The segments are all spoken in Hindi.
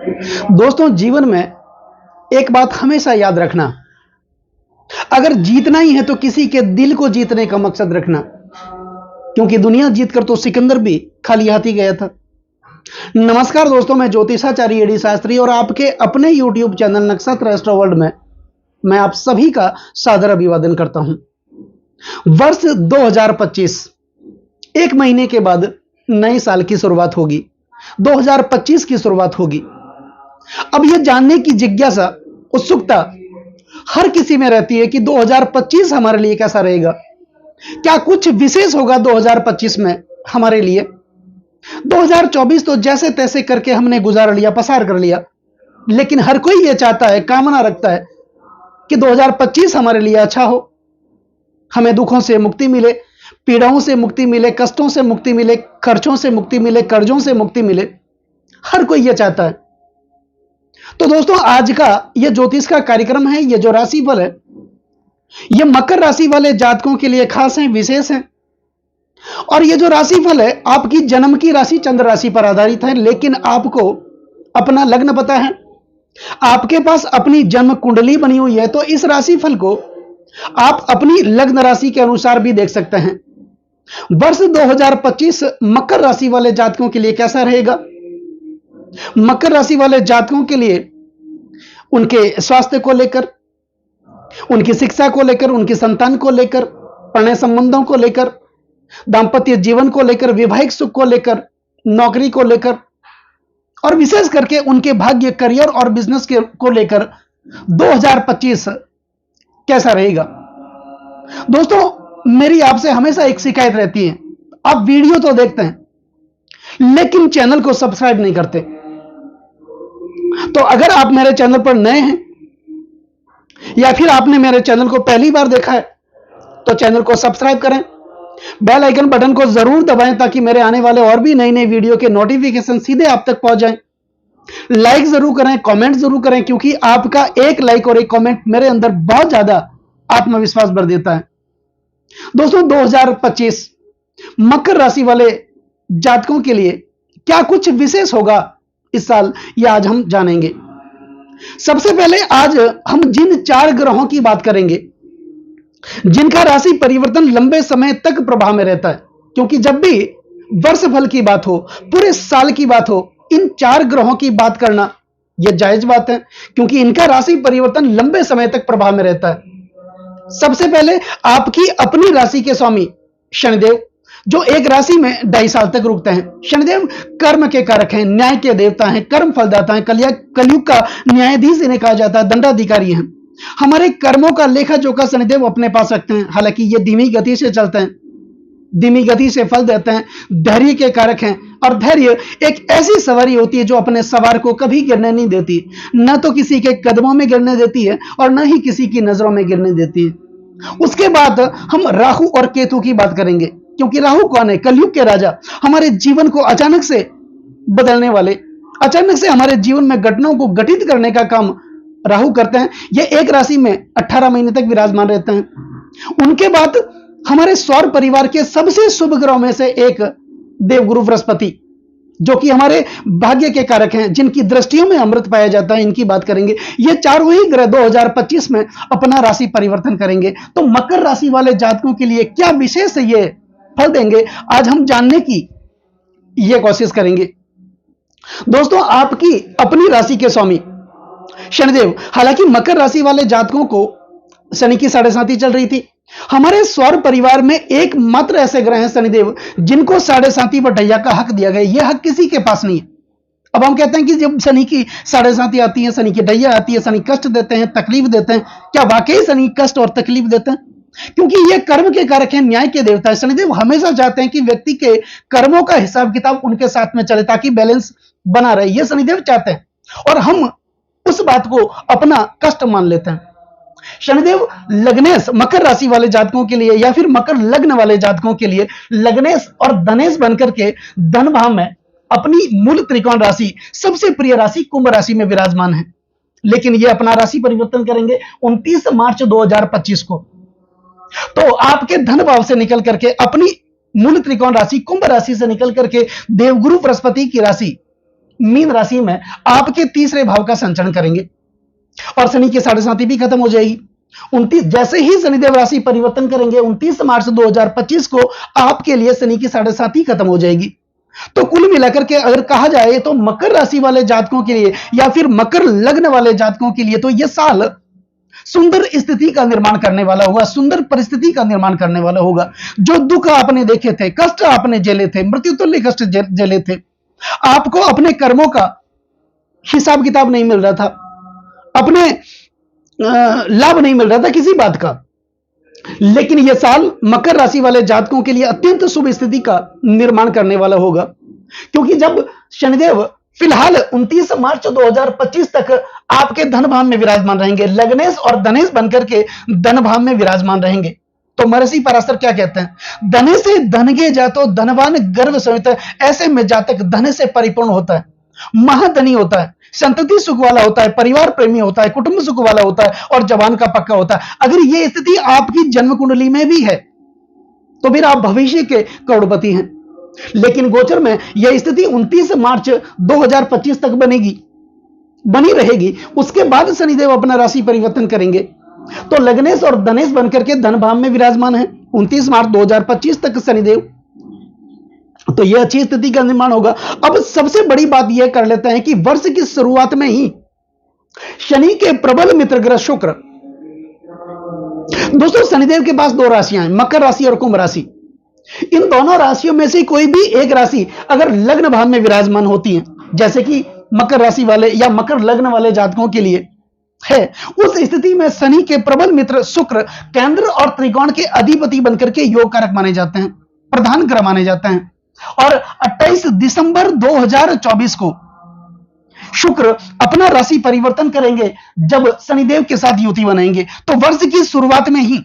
दोस्तों, जीवन में एक बात हमेशा याद रखना, अगर जीतना ही है तो किसी के दिल को जीतने का मकसद रखना, क्योंकि दुनिया जीतकर तो सिकंदर भी खाली हाथ ही गया था। नमस्कार दोस्तों, मैं ज्योतिषाचार्य एडी शास्त्री और आपके अपने यूट्यूब चैनल नक्षत्र एस्ट्रो वर्ल्ड में मैं आप सभी का सादर अभिवादन करता हूं। वर्ष 2025 एक महीने के बाद नए साल की शुरुआत होगी, 2025 की शुरुआत होगी। अब यह जानने की जिज्ञासा, उत्सुकता हर किसी में रहती है कि 2025 हमारे लिए कैसा रहेगा, क्या कुछ विशेष होगा 2025 में हमारे लिए। 2024 तो जैसे तैसे करके हमने गुजार लिया, पसार कर लिया, लेकिन हर कोई यह चाहता है, कामना रखता है कि 2025 हमारे लिए अच्छा हो, हमें दुखों से मुक्ति मिले, पीड़ाओं से मुक्ति मिले, कष्टों से मुक्ति मिले, खर्चों से मुक्ति मिले, कर्जों से मुक्ति मिले। हर कोई यह चाहता है। तो दोस्तों, आज का यह ज्योतिष का कार्यक्रम है, यह जो राशिफल है, यह मकर राशि वाले जातकों के लिए खास है, विशेष है। और यह जो राशिफल है आपकी जन्म की राशि चंद्र राशि पर आधारित है, लेकिन आपको अपना लग्न पता है, आपके पास अपनी जन्म कुंडली बनी हुई है, तो इस राशिफल को आप अपनी लग्न राशि के अनुसार भी देख सकते हैं। वर्ष 2025 मकर राशि वाले जातकों के लिए कैसा रहेगा। मकर राशि वाले जातकों के लिए उनके स्वास्थ्य को लेकर, उनकी शिक्षा को लेकर, उनकी संतान को लेकर, प्रणय संबंधों को लेकर, दांपत्य जीवन को लेकर, वैवाहिक सुख को लेकर, नौकरी को लेकर, और विशेष करके उनके भाग्य, करियर और बिजनेस को लेकर 2025 कैसा रहेगा। दोस्तों, मेरी आपसे हमेशा एक शिकायत रहती है, आप वीडियो तो देखते हैं लेकिन चैनल को सब्सक्राइब नहीं करते। तो अगर आप मेरे चैनल पर नए हैं या फिर आपने मेरे चैनल को पहली बार देखा है तो चैनल को सब्सक्राइब करें, बेल आइकन बटन को जरूर दबाएं ताकि मेरे आने वाले और भी नई नई वीडियो के नोटिफिकेशन सीधे आप तक पहुंच जाएं। लाइक जरूर करें, कमेंट जरूर करें, क्योंकि आपका एक लाइक और एक कमेंट मेरे अंदर बहुत ज्यादा आत्मविश्वास भर देता है। दोस्तों, 2025 मकर राशि वाले जातकों के लिए क्या कुछ विशेष होगा इस साल, यह आज हम जानेंगे। सबसे पहले आज हम जिन 4 ग्रहों की बात करेंगे जिनका राशि परिवर्तन लंबे समय तक प्रभाव में रहता है, क्योंकि जब भी वर्ष फल की बात हो, पूरे साल की बात हो, इन 4 ग्रहों की बात करना यह जायज बात है, क्योंकि इनका राशि परिवर्तन लंबे समय तक प्रभाव में रहता है। सबसे पहले आपकी अपनी राशि के स्वामी शनिदेव, जो एक राशि में 2.5 साल तक रुकते हैं। शनिदेव कर्म के कारक हैं, न्याय के देवता हैं, कर्म फलदाता हैं, कलयुग का न्यायाधीश इन्हें कहा जाता है, दंडाधिकारी हैं। हमारे कर्मों का लेखा जोखा शनिदेव अपने पास रखते हैं। हालांकि ये धीमी गति से चलते हैं, धीमी गति से फल देते हैं, धैर्य के कारक हैं। और धैर्य एक ऐसी सवारी होती है जो अपने सवार को कभी गिरने नहीं देती, न तो किसी के कदमों में गिरने देती है और न ही किसी की नजरों में गिरने देती है। उसके बाद हम राहु और केतु की बात करेंगे, क्योंकि राहु कौन है? कलयुग के राजा, हमारे जीवन को अचानक से बदलने वाले, अचानक से हमारे जीवन में घटनाओं को घटित करने का काम राहु करते हैं। ये एक राशि में 18 महीने तक विराजमान रहते हैं। उनके बाद हमारे सौर परिवार के सबसे शुभ ग्रहों में से एक देवगुरु बृहस्पति, जो कि हमारे भाग्य के कारक हैं, जिनकी दृष्टियों में अमृत पाया जाता है, इनकी बात करेंगे। ये चारों ही ग्रह 2025 में अपना राशि परिवर्तन करेंगे। तो मकर राशि वाले जातकों के लिए क्या विशेष ये फल देंगे, आज हम जानने की यह कोशिश करेंगे। दोस्तों, आपकी अपनी राशि के स्वामी शनिदेव, हालांकि मकर राशि वाले जातकों को शनि की 7.5 चल रही थी। हमारे सौर परिवार में एकमात्र ऐसे ग्रह हैं शनिदेव, जिनको 7.5 बढ़ैया का हक दिया गया। यह हक किसी के पास नहीं है। अब हम कहते हैं कि जब शनि की 7.5 आती है, शनि की ढैया आती है, शनि कष्ट देते हैं, तकलीफ देते हैं। क्या वाकई शनि कष्ट और तकलीफ देते हैं? क्योंकि ये कर्म के कारक हैं, न्याय के देवता है। शनिदेव हमेशा चाहते हैं कि व्यक्ति के कर्मों का हिसाब किताब उनके साथ में चले, ताकि बैलेंस बना रहे। ये शनिदेव चाहते हैं और हम उस बात को अपना कष्ट मान लेते हैं। शनिदेव लग्नेश मकर राशि वाले जातकों के लिए, या फिर मकर लग्न वाले जातकों के लिए लग्नेश और धनेश बनकर के धन भाव में अपनी मूल त्रिकोण राशि, सबसे प्रिय राशि कुंभ राशि में विराजमान है। लेकिन ये अपना राशि परिवर्तन करेंगे 29 मार्च 2025 को। तो आपके धन भाव से निकल करके, अपनी मूल त्रिकोण राशि कुंभ राशि से निकल करके देवगुरु बृहस्पति की राशि मीन राशि में आपके तीसरे भाव का संचरण करेंगे और शनि की साढ़े साथी भी खत्म हो जाएगी। 29 जैसे ही शनिदेव राशि परिवर्तन करेंगे 29 मार्च 2025 को आपके लिए शनि की साढ़े साथी खत्म हो जाएगी। तो कुल मिलाकर के अगर कहा जाए तो मकर राशि वाले जातकों के लिए या फिर मकर लग्न वाले जातकों के लिए तो यह साल सुंदर स्थिति का निर्माण करने वाला होगा, सुंदर परिस्थिति का निर्माण करने वाला होगा। जो दुख आपने देखे थे, कष्ट आपने झेले थे, मृत्यु तुल्य कष्ट झेले थे, आपको अपने कर्मों का हिसाब किताब नहीं मिल रहा था, अपने लाभ नहीं मिल रहा था किसी बात का, लेकिन यह साल मकर राशि वाले जातकों के लिए अत्यंत शुभ स्थिति का निर्माण करने वाला होगा। क्योंकि जब शनिदेव फिलहाल 29 मार्च 2025 तक आपके धन भाव में विराजमान रहेंगे, लग्नेश और धनेश बनकर के धन भाव में विराजमान रहेंगे, तो महर्षि पराशर क्या कहते हैं, धने से धन गे जातो धनवान गर्व सहित, ऐसे में जातक धन से परिपूर्ण होता है, महाधनी होता है, संतति सुख वाला होता है, परिवार प्रेमी होता है, कुटुंब सुख वाला होता है और जवान का पक्का होता है। अगर यह स्थिति आपकी जन्म कुंडली में भी है तो फिर आप भविष्य के करोड़पति हैं। लेकिन गोचर में यह स्थिति 29 मार्च 2025 तक बनी रहेगी। उसके बाद शनिदेव अपना राशि परिवर्तन करेंगे तो लग्नेश और धनेश बनकर के धन भाव में विराजमान है 29 मार्च 2025 तक शनिदेव, तो यह अच्छी स्थिति का निर्माण होगा। अब सबसे बड़ी बात यह कर लेते हैं कि वर्ष की शुरुआत में ही शनि के प्रबल मित्र ग्रह शुक्र, दोस्तों शनिदेव के पास दो राशियां हैं, मकर राशि और कुंभ राशि। इन दोनों राशियों में से कोई भी एक राशि अगर लग्न भाव में विराजमान होती है, जैसे कि मकर राशि वाले या मकर लग्न वाले जातकों के लिए है, उस स्थिति में शनि के प्रबल मित्र शुक्र केंद्र और त्रिकोण के अधिपति बनकर के योग कारक माने जाते हैं, प्रधान ग्रह माने जाते हैं। और 28 दिसंबर 2024 को शुक्र अपना राशि परिवर्तन करेंगे जब शनिदेव के साथ युति बनाएंगे। तो वर्ष की शुरुआत में ही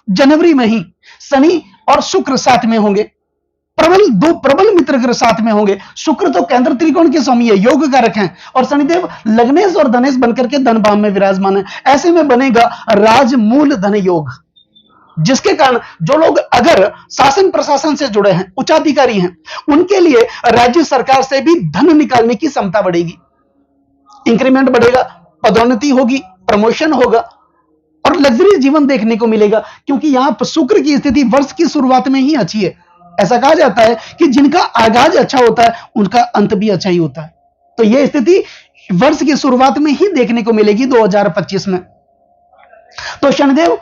जनवरी में ही शनि और शुक्र साथ में होंगे, दो प्रबल मित्र ग्रह साथ में होंगे। शुक्र तो केंद्र त्रिकोण के स्वामी है, योग कारक हैं, और शनिदेव लग्नेश और धनेश बनकर के धन भाव में विराजमान है। ऐसे में बनेगा राजमूल धन योग, जिसके कारण जो लोग अगर शासन प्रशासन से जुड़े हैं, उच्चाधिकारी हैं, उनके लिए राज्य सरकार से भी धन निकालने की क्षमता बढ़ेगी, इंक्रीमेंट बढ़ेगा, पदोन्नति होगी, प्रमोशन होगा और लग्जरी जीवन देखने को मिलेगा। क्योंकि यहां पर शुक्र की स्थिति वर्ष की शुरुआत में ही अच्छी है। ऐसा कहा जाता है कि जिनका आगाज अच्छा होता है उनका अंत भी अच्छा ही होता है। तो यह स्थिति वर्ष की शुरुआत में ही देखने को मिलेगी 2025 में। तो शनिदेव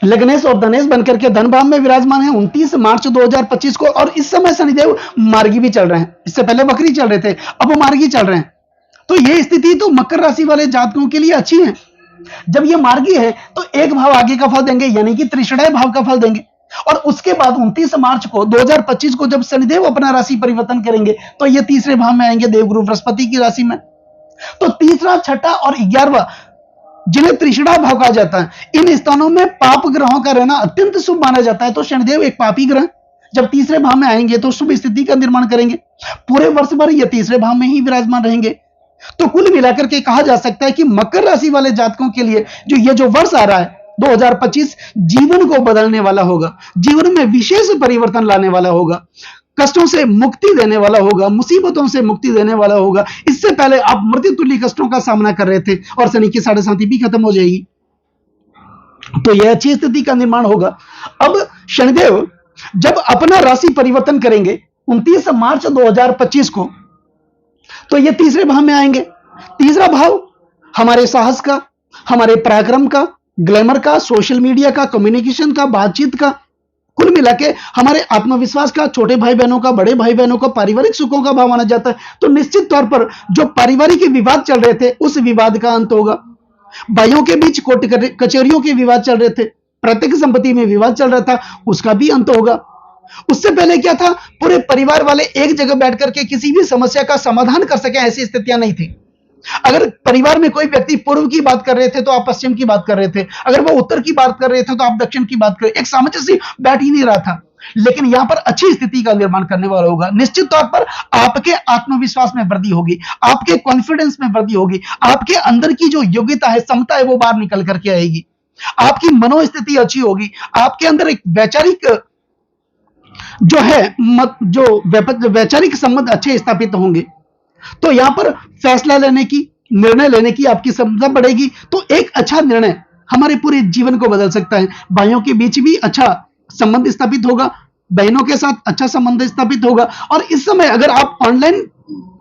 लग्नेश और धनेश बनकर के धन भाव में विराजमान है 29 मार्च 2025 को, और इस समय शनिदेव मार्गी भी चल रहे हैं। इससे पहले वक्री चल रहे थे, अब मार्गी चल रहे हैं। तो यह स्थिति तो मकर राशि वाले जातकों के लिए अच्छी है। जब ये मार्गी है तो एक भाव आगे का फल देंगे, यानी कि त्रिषणाय भाव का फल देंगे। और उसके बाद 29 मार्च को 2025 को जब शनिदेव अपना राशि परिवर्तन करेंगे तो ये तीसरे भाव में आएंगे, देवगुरु बृहस्पति की राशि में। तो तीसरा, छठा और 11वां, जिन्हें त्रिषणा भाव कहा जाता है, इन स्थानों में पाप ग्रहों का रहना अत्यंत शुभ माना जाता है। तो शनिदेव एक पापी ग्रह जब तीसरे भाव में आएंगे तो शुभ स्थिति का निर्माण करेंगे। पूरे वर्ष भर ये तीसरे भाव में ही विराजमान रहेंगे। तो कुल मिलाकर के कहा जा सकता है कि मकर राशि वाले जातकों के लिए जो वर्ष आ रहा है 2025 जीवन को बदलने वाला होगा, जीवन में विशेष परिवर्तन लाने वाला होगा, कष्टों से मुक्ति देने वाला होगा, मुसीबतों से मुक्ति देने वाला होगा। इससे पहले आप मृत्यु तुल्य कष्टों का सामना कर रहे थे और शनि की साढ़े साथी भी खत्म हो जाएगी। तो यह अच्छी स्थिति का निर्माण होगा। अब शनिदेव जब अपना राशि परिवर्तन करेंगे 29 मार्च 2025 को, तो ये तीसरे भाव में आएंगे। तीसरा भाव हमारे साहस का, हमारे पराक्रम का, ग्लैमर का, सोशल मीडिया का, कम्युनिकेशन का, बातचीत का, कुल मिला के हमारे आत्मविश्वास का, छोटे भाई बहनों का, बड़े भाई बहनों का, पारिवारिक सुखों का भाव माना जाता है। तो निश्चित तौर पर जो पारिवारिक विवाद चल रहे थे उस विवाद का अंत होगा। भाइयों के बीच कोर्ट कचहरियों के विवाद चल रहे थे, प्रत्येक संपत्ति में विवाद चल रहा था, उसका भी अंत होगा। उससे पहले क्या था, पूरे परिवार वाले एक जगह बैठ करके किसी भी समस्या का समाधान कर सके, ऐसी स्थितियां नहीं थी। अगर परिवार में कोई व्यक्ति पूर्व की बात कर रहे थे तो आप पश्चिम की बात कर रहे थे, अगर वो उत्तर की बात कर रहे थे तो आप दक्षिण की बात कर रहे थे। एक सामंजस्य बैठ ही नहीं रहा था। लेकिन यहां पर अच्छी स्थिति का निर्माण करने वाला होगा। निश्चित तौर पर आपके आत्मविश्वास में वृद्धि होगी, आपके कॉन्फिडेंस में वृद्धि होगी, आपके अंदर की जो योग्यता है, क्षमता है, वो बाहर निकल करके आएगी। आपकी मनोस्थिति अच्छी होगी, आपके अंदर एक वैचारिक जो है जो वैचारिक संबंध अच्छे स्थापित होंगे। तो यहां पर फैसला लेने की, निर्णय लेने की आपकी क्षमता बढ़ेगी। तो एक अच्छा निर्णय हमारे पूरे जीवन को बदल सकता है। भाइयों के बीच भी अच्छा संबंध स्थापित होगा, बहनों के साथ अच्छा संबंध स्थापित होगा। और इस समय अगर आप ऑनलाइन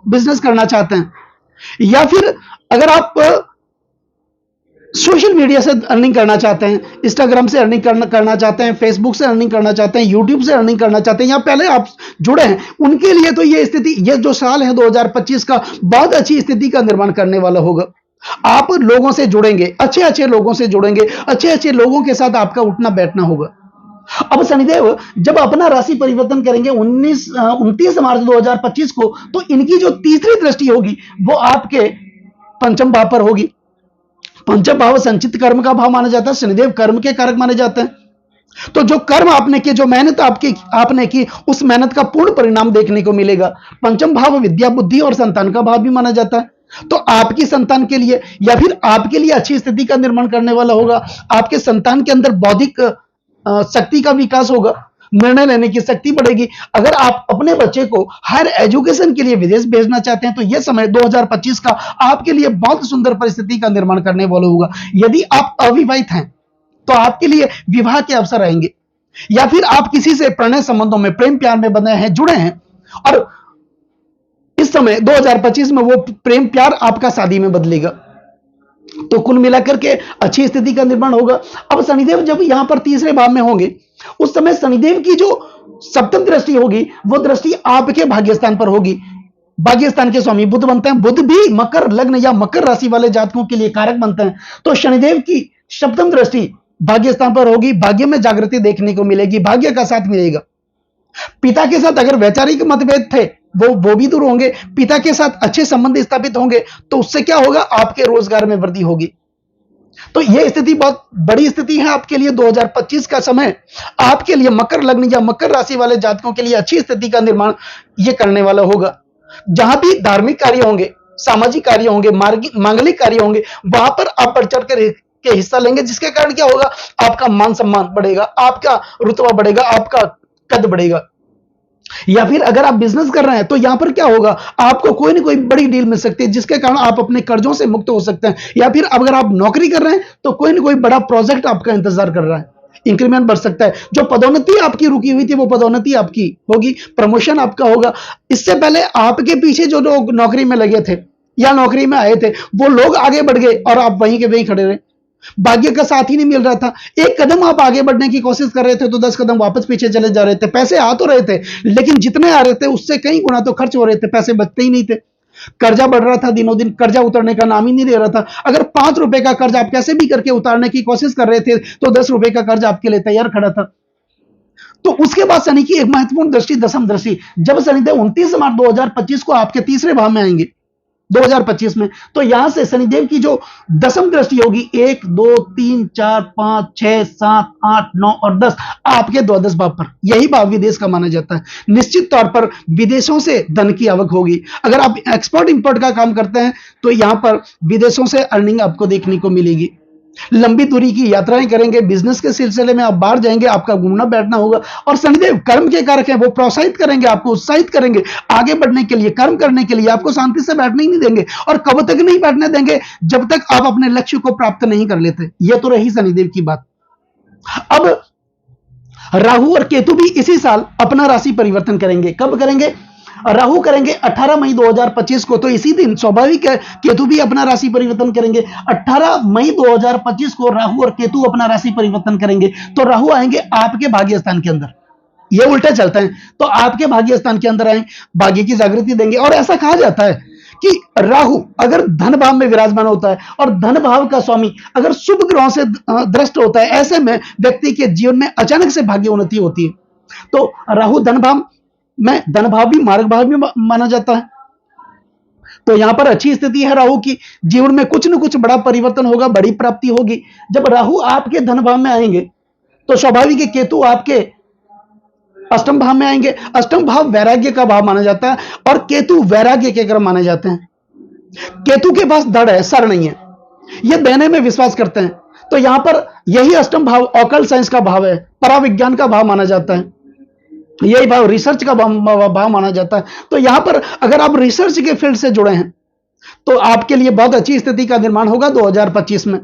बिजनेस करना चाहते हैं, या फिर अगर आप सोशल मीडिया से अर्निंग करना चाहते हैं, इंस्टाग्राम से अर्निंग करना चाहते हैं, फेसबुक से अर्निंग करना चाहते हैं, यूट्यूब से अर्निंग करना चाहते हैं, या पहले आप जुड़े हैं, उनके लिए तो ये स्थिति, ये जो साल है 2025 का, बहुत अच्छी स्थिति का निर्माण करने वाला होगा। आप लोगों से जुड़ेंगे, अच्छे अच्छे लोगों से जुड़ेंगे, अच्छे अच्छे लोगों के साथ आपका उठना बैठना होगा। अब शनिदेव जब अपना राशि परिवर्तन करेंगे 29 मार्च 2025 को, तो इनकी जो तीसरी दृष्टि होगी वो आपके पंचम भाव पर होगी। पंचम भाव संचित कर्म का भाव माना जाता है, शनिदेव कर्म के कारक माने जाते हैं। तो जो कर्म आपने किए, जो मेहनत आपने की, उस मेहनत का पूर्ण परिणाम देखने को मिलेगा। पंचम भाव विद्या, बुद्धि और संतान का भाव भी माना जाता है। तो आपकी संतान के लिए या फिर आपके लिए अच्छी स्थिति का निर्माण करने वाला होगा। आपके संतान के अंदर बौद्धिक शक्ति का विकास होगा, निर्णय लेने की शक्ति बढ़ेगी। अगर आप अपने बच्चे को हायर एजुकेशन के लिए विदेश भेजना चाहते हैं, तो यह समय 2025 का आपके लिए बहुत सुंदर परिस्थिति का निर्माण करने वाला होगा। यदि आप अविवाहित हैं तो आपके लिए विवाह के अवसर आएंगे, या फिर आप किसी से प्रणय संबंधों में, प्रेम प्यार में बंधे हैं, जुड़े हैं, और इस समय 2025 में वो प्रेम प्यार आपका शादी में बदलेगा। तो कुल मिलाकर के अच्छी स्थिति का निर्माण होगा। अब शनिदेव जब यहां पर तीसरे भाव में होंगे, उस समय शनिदेव की जो सप्तम दृष्टि होगी, वो दृष्टि आपके भाग्यस्थान पर होगी। भाग्यस्थान के स्वामी बुध बनते हैं। बुध भी मकर लग्न या मकर राशि वाले जातकों के लिए कारक बनते हैं। तो शनिदेव की सप्तम दृष्टि भाग्यस्थान पर होगी। भाग्य में जागृति देखने को मिलेगी, भाग्य का साथ मिलेगा। पिता के साथ अगर वैचारिक मतभेद थे वो भी दूर होंगे। पिता के साथ अच्छे संबंध स्थापित होंगे, तो उससे क्या होगा, आपके रोजगार में वृद्धि होगी। तो यह स्थिति बहुत बड़ी स्थिति है आपके लिए। 2025 का समय आपके लिए मकर लग्न या मकर राशि वाले जातकों के लिए अच्छी स्थिति का निर्माण यह करने वाला होगा। जहां भी धार्मिक कार्य होंगे, सामाजिक कार्य होंगे, मांगलिक कार्य होंगे, वहां पर आप बढ़ चढ़ कर के हिस्सा लेंगे, जिसके कारण क्या होगा, आपका मान सम्मान बढ़ेगा, आपका रुतबा बढ़ेगा, आपका कद बढ़ेगा। या फिर अगर आप बिजनेस कर रहे हैं, तो यहां पर क्या होगा, आपको कोई ना कोई बड़ी डील मिल सकती है, जिसके कारण आप अपने कर्जों से मुक्त हो सकते हैं। या फिर अगर आप नौकरी कर रहे हैं, तो कोई ना कोई बड़ा प्रोजेक्ट आपका इंतजार कर रहा है, इंक्रीमेंट बढ़ सकता है। जो पदोन्नति आपकी रुकी हुई थी, वो पदोन्नति आपकी होगी, प्रमोशन आपका होगा। इससे पहले आपके पीछे जो लोग नौकरी में लगे थे या नौकरी में आए थे, वो लोग आगे बढ़ गए और आप वहीं के वहीं खड़े रहे। भाग्य का साथ ही नहीं मिल रहा था। एक कदम आप आगे बढ़ने की कोशिश कर रहे थे, तो 10 कदम वापस पीछे चले जा रहे थे। पैसे आ तो रहे थे, लेकिन जितने आ रहे थे उससे कई गुना तो खर्च हो रहे थे, पैसे बचते ही नहीं थे। कर्जा बढ़ रहा था, दिनों दिन कर्जा उतरने का नाम ही नहीं ले रहा था। अगर 5 रुपए का कर्ज आप कैसे भी करके उतारने की कोशिश कर रहे थे, तो 10 रुपए का कर्ज आपके लिए तैयार खड़ा था। तो उसके बाद शनि की एक महत्वपूर्ण दृष्टि, दसम दृष्टि, जब शनिदेव 29 मार्च 2025 को आपके तीसरे भाव में आएंगे 2025 में, तो यहां से शनिदेव की जो दसम दृष्टि होगी, 1 2 3 4 5 6 7 8 9 और 10, आपके द्वादश भाव पर। यही भाव विदेश का माना जाता है। निश्चित तौर पर विदेशों से धन की आवक होगी। अगर आप एक्सपोर्ट इंपोर्ट का काम करते हैं, तो यहां पर विदेशों से अर्निंग आपको देखने को मिलेगी। लंबी दूरी की यात्राएं करेंगे, बिजनेस के सिलसिले में आप बाहर जाएंगे, आपका घूमना बैठना होगा। और शनिदेव कर्म के कारक हैं, वो प्रोत्साहित करेंगे, आपको उत्साहित करेंगे आगे बढ़ने के लिए, कर्म करने के लिए। आपको शांति से बैठने ही नहीं देंगे, और कब तक नहीं बैठने देंगे, जब तक आप अपने लक्ष्य को प्राप्त नहीं कर लेते। यह तो रही शनिदेव की बात। अब राहु और केतु भी इसी साल अपना राशि परिवर्तन करेंगे। कब करेंगे? राहु करेंगे 18 मई 2025 को, तो इसी दिन स्वाभाविक है केतु भी अपना राशि परिवर्तन करेंगे। 18 मई 2025 को राहु और केतु अपना राशि परिवर्तन करेंगे। तो राहु आएंगे आपके भाग्य स्थान के अंदर, ये उल्टा चलता है, तो आपके भाग्य स्थान के अंदर आए, भाग्य की जागृति देंगे। और ऐसा कहा जाता है कि राहु अगर धन भाव में विराजमान होता है, और धन भाव का स्वामी अगर शुभ ग्रहों से दृष्ट होता है, ऐसे में व्यक्ति के जीवन में अचानक से भाग्य उन्नति होती है। तो राहु धन भाव में, धन भाव भी मार्ग भाव भी माना जाता है। तो यहां पर अच्छी स्थिति है राहु की। जीवन में कुछ न कुछ बड़ा परिवर्तन होगा, बड़ी प्राप्ति होगी। जब राहु आपके धन भाव में आएंगे, तो स्वाभाविक है केतु आपके अष्टम भाव में आएंगे। अष्टम भाव वैराग्य का भाव माना जाता है, और केतु वैराग्य के क्रम माने जाते हैं। केतु के पास धड़ है, सर नहीं है, ये देने में विश्वास करते हैं। तो यहां पर यही अष्टम भाव ऑकल्ट साइंस का भाव है, पराविज्ञान का भाव माना जाता है। यही भाव रिसर्च का भाव माना जाता है। तो यहां पर अगर आप रिसर्च के फील्ड से जुड़े हैं तो आपके लिए बहुत अच्छी स्थिति का निर्माण होगा 2025 में।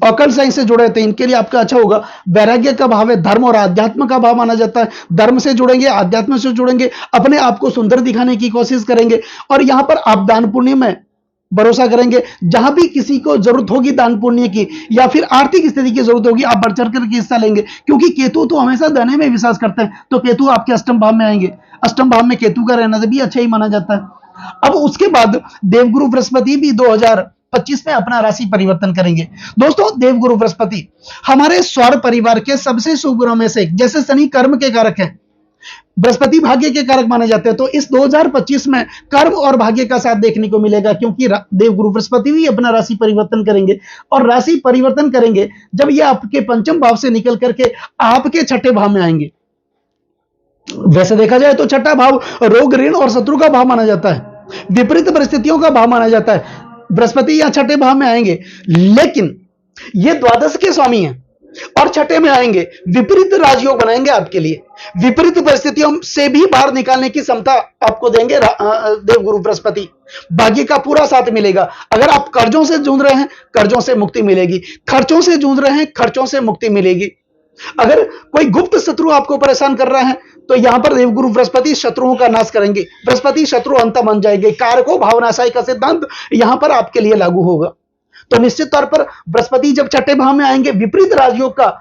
ऑकल्ट साइंस से जुड़े थे इनके लिए आपका अच्छा होगा। वैराग्य का भाव है, धर्म और अध्यात्म का भाव माना जाता है। धर्म से जुड़ेंगे, अध्यात्म से जुड़ेंगे, अपने आप को सुंदर दिखाने की कोशिश करेंगे। और यहां पर आप दान पुण्य में भरोसा करेंगे। जहां भी किसी को जरूरत होगी दान पुण्य की या फिर आर्थिक स्थिति की जरूरत होगी, आप बढ़ चढ़ करके हिस्सा लेंगे, क्योंकि केतु तो हमेशा देने में विश्वास करते हैं। तो केतु आपके अष्टम भाव में आएंगे। अष्टम भाव में केतु का रहना भी अच्छा ही माना जाता है। अब उसके बाद देवगुरु बृहस्पति भी 2025 में अपना राशि परिवर्तन करेंगे। दोस्तों, देवगुरु बृहस्पति हमारे सौर परिवार के सबसे शुभ ग्रहों में से एक, जैसे शनि कर्म के कारक है, बृहस्पति भाग्य के कारक माने जाते हैं। तो इस 2025 में कर्म और भाग्य का साथ देखने को मिलेगा, क्योंकि देवगुरु बृहस्पति भी अपना राशि परिवर्तन करेंगे। और राशि परिवर्तन करेंगे जब ये आपके पंचम भाव से निकल करके आपके छठे भाव में आएंगे। वैसे देखा जाए तो छठा भाव रोग, ऋण और शत्रु का भाव माना जाता है, विपरीत परिस्थितियों का भाव माना जाता है। बृहस्पति या छठे भाव में आएंगे, लेकिन ये द्वादश के स्वामी हैं और छठे में आएंगे, विपरीत राजयोग बनाएंगे आपके लिए। विपरीत परिस्थितियों से भी बाहर निकालने की क्षमता आपको देंगे देवगुरु बृहस्पति। भाग्य का पूरा साथ मिलेगा। अगर आप कर्जों से जूझ रहे हैं, कर्जों से मुक्ति मिलेगी। खर्चों से जूझ रहे हैं, खर्चों से मुक्ति मिलेगी। अगर कोई गुप्त शत्रु आपको परेशान कर रहा है तो यहां पर देवगुरु बृहस्पति शत्रुओं का नाश करेंगे। बृहस्पति शत्रु अंत बन जाएंगे। कारको भावनाशाई का सिद्धांत यहां पर आपके लिए लागू होगा। तो निश्चित तौर पर बृहस्पति जब छठे भाव में आएंगे, विपरीत राजयोग का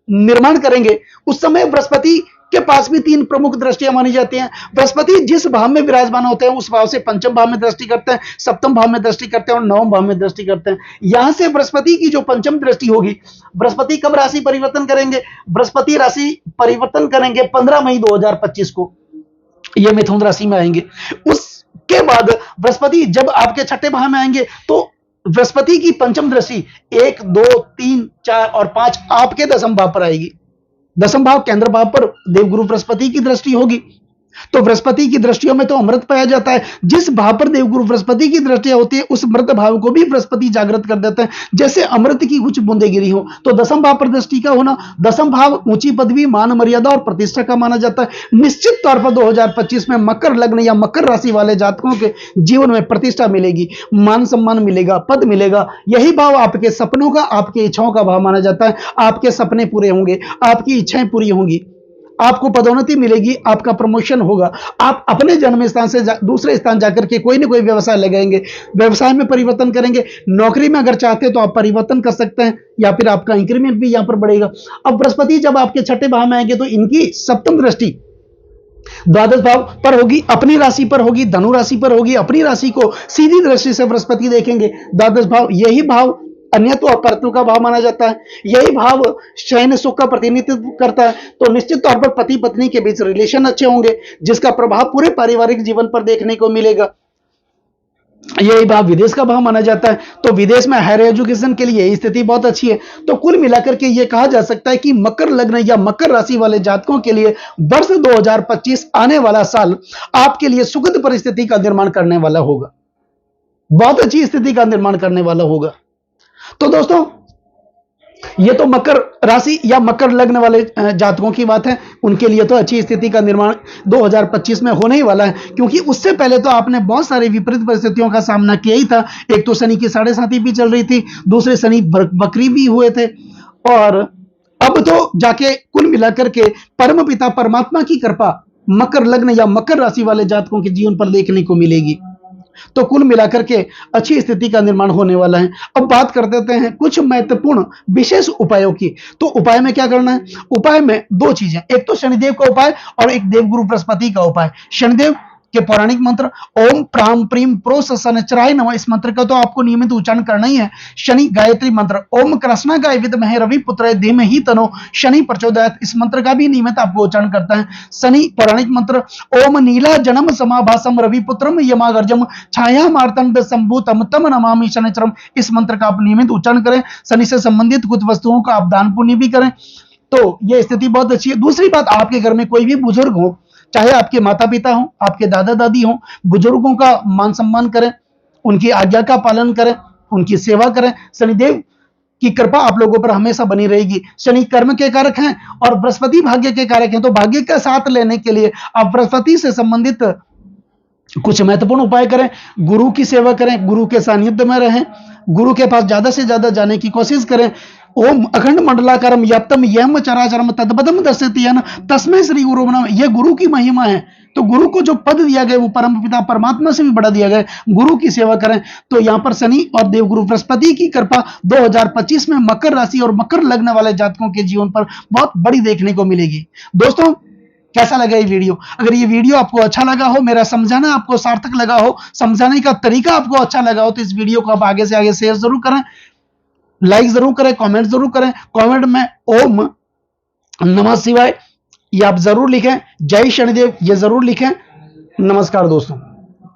निर्माण करेंगे, उस समय बृहस्पति के पास भी तीन प्रमुख दृष्टियां मानी जाती हैं। बृहस्पति जिस भाव में विराजमान होते हैं उस भाव से पंचम भाव में दृष्टि करते हैं, सप्तम भाव में दृष्टि करते हैं और नवम भाव में दृष्टि करते हैं। यहां से बृहस्पति की जो पंचम दृष्टि होगी, बृहस्पति कब राशि परिवर्तन करेंगे? बृहस्पति राशि परिवर्तन करेंगे 15 मई 2025 को, ये मिथुन राशि में आएंगे। उसके बाद बृहस्पति जब आपके छठे भाव में आएंगे तो बृहस्पति की पंचम दृष्टि 1, 2, 3, 4 और 5 आपके दसम भाव पर आएगी। दसम भाव केंद्र भाव पर देवगुरु बृहस्पति की दृष्टि होगी। तो बृहस्पति की दृष्टियों में तो अमृत पाया जाता है। जिस भाव पर देवगुरु बृहस्पति की दृष्टियां होती है उस मृत भाव को भी बृहस्पति जागृत कर देते हैं, जैसे अमृत की कुछ बूंदे गिरी हो। तो दसम भाव पर दृष्टि का होना, दसम भाव ऊंची पदवी, मान मर्यादा और प्रतिष्ठा का माना जाता है। निश्चित तौर पर 2025 में मकर लग्न या मकर राशि वाले जातकों के जीवन में प्रतिष्ठा मिलेगी, मान सम्मान मिलेगा, पद मिलेगा। यही भाव आपके सपनों का, आपकी इच्छाओं का भाव माना जाता है। आपके सपने पूरे होंगे, आपकी इच्छाएं पूरी होंगी, आपको पदोन्नति मिलेगी, आपका प्रमोशन होगा। आप अपने जन्म स्थान से दूसरे स्थान जाकर के कोई ना कोई व्यवसाय लगाएंगे, व्यवसाय में परिवर्तन करेंगे। नौकरी में अगर चाहते हैं तो आप परिवर्तन कर सकते हैं या फिर आपका इंक्रीमेंट भी यहां पर बढ़ेगा। अब बृहस्पति जब आपके छठे भाव में आएंगे तो इनकी सप्तम दृष्टि द्वादश भाव पर होगी, अपनी राशि पर होगी, धनु राशि पर होगी। अपनी राशि को सीधी दृष्टि से बृहस्पति देखेंगे। द्वादश भाव, यही भाव अन्यत्व और परत्व का भाव माना जाता है। यही भाव शयन सुख का प्रतिनिधित्व करता है। तो निश्चित तौर पर पति पत्नी के बीच रिलेशन अच्छे होंगे, जिसका प्रभाव पूरे पारिवारिक जीवन पर देखने को मिलेगा। यही भाव विदेश का भाव माना जाता है। तो विदेश में हायर एजुकेशन के लिए स्थिति बहुत अच्छी है। तो कुल मिलाकर के यह कहा जा सकता है कि मकर लग्न या मकर राशि वाले जातकों के लिए वर्ष 2025 आने वाला साल आपके लिए सुखद परिस्थिति का निर्माण करने वाला होगा, बहुत अच्छी स्थिति का निर्माण करने वाला होगा। तो दोस्तों, ये तो मकर राशि या मकर लग्न वाले जातकों की बात है। उनके लिए तो अच्छी स्थिति का निर्माण 2025 में होने ही वाला है, क्योंकि उससे पहले तो आपने बहुत सारी विपरीत परिस्थितियों का सामना किया ही था। एक तो शनि की 7.5 भी चल रही थी, दूसरे शनि बकरी भी हुए थे, और अब तो जाके कुल मिलाकर के परम पिता परमात्मा की कृपा मकर लग्न या मकर राशि वाले जातकों के जीवन पर देखने को मिलेगी। तो कुल मिलाकर के अच्छी स्थिति का निर्माण होने वाला है। अब बात कर देते हैं कुछ महत्वपूर्ण विशेष उपायों की। तो उपाय में क्या करना है? उपाय में दो चीजें, एक तो शनिदेव का उपाय और एक देवगुरु बृहस्पति का उपाय। शनिदेव के पौराणिक मंत्र ओम प्राम प्रीम प्रो शनिचराय नमः, इस मंत्र का तो आपको नियमित उच्चारण करना ही है। शनि गायत्री मंत्र ओम कृष्णा गाय विद्महे रवि पुत्राय धीमहि तनो शनि प्रचोदयात्, इस मंत्र का भी नियमित आपको उच्चारण करता है। शनि पौराणिक मंत्र ओम नीला जन्म समाभासम रवि पुत्रम यमागर्जम छाया मार्तंड संभूतम तम नमामि शनिचरम, इस मंत्र का आप नियमित उच्चारण करें। शनि से संबंधित कुछ वस्तुओं का आप दान पुण्य भी करें, तो यह स्थिति बहुत अच्छी है। दूसरी बात, आपके घर में कोई भी बुजुर्ग हो, चाहे आपके माता पिता हो, आपके दादा दादी हो, बुजुर्गों का मान सम्मान करें, उनकी आज्ञा का पालन करें, उनकी सेवा करें। शनिदेव की कृपा आप लोगों पर हमेशा बनी रहेगी। शनि कर्म के कारक हैं और बृहस्पति भाग्य के कारक हैं, तो भाग्य का साथ लेने के लिए आप बृहस्पति से संबंधित कुछ महत्वपूर्ण उपाय करें, गुरु की सेवा करें, गुरु के सानिध्य में रहें, गुरु के पास ज्यादा से ज्यादा जाने की कोशिश करें। ओम अखंड मंडलाकारम यप्तम यम चराचरम तद्पदम दर्शयति न तस्मै श्री गुरु नमः। यह गुरु की महिमा है। तो गुरु को जो पद दिया गया वो परम पिता परमात्मा से भी बड़ा दिया गया। गुरु की सेवा करें। तो यहां पर शनि और देवगुरु बृहस्पति की कृपा 2025 में मकर राशि और मकर लग्न वाले जातकों के जीवन पर बहुत बड़ी देखने को मिलेगी। दोस्तों, कैसा लगा ये वीडियो? अगर ये वीडियो आपको अच्छा लगा हो, मेरा समझाना आपको सार्थक लगा हो, समझाने का तरीका आपको अच्छा लगा हो, तो इस वीडियो को आप आगे से आगे शेयर जरूर करें, लाइक जरूर करें, कमेंट जरूर करें। कमेंट में ओम नमः शिवाय ये आप जरूर लिखें, जय शनिदेव ये जरूर लिखें। नमस्कार दोस्तों।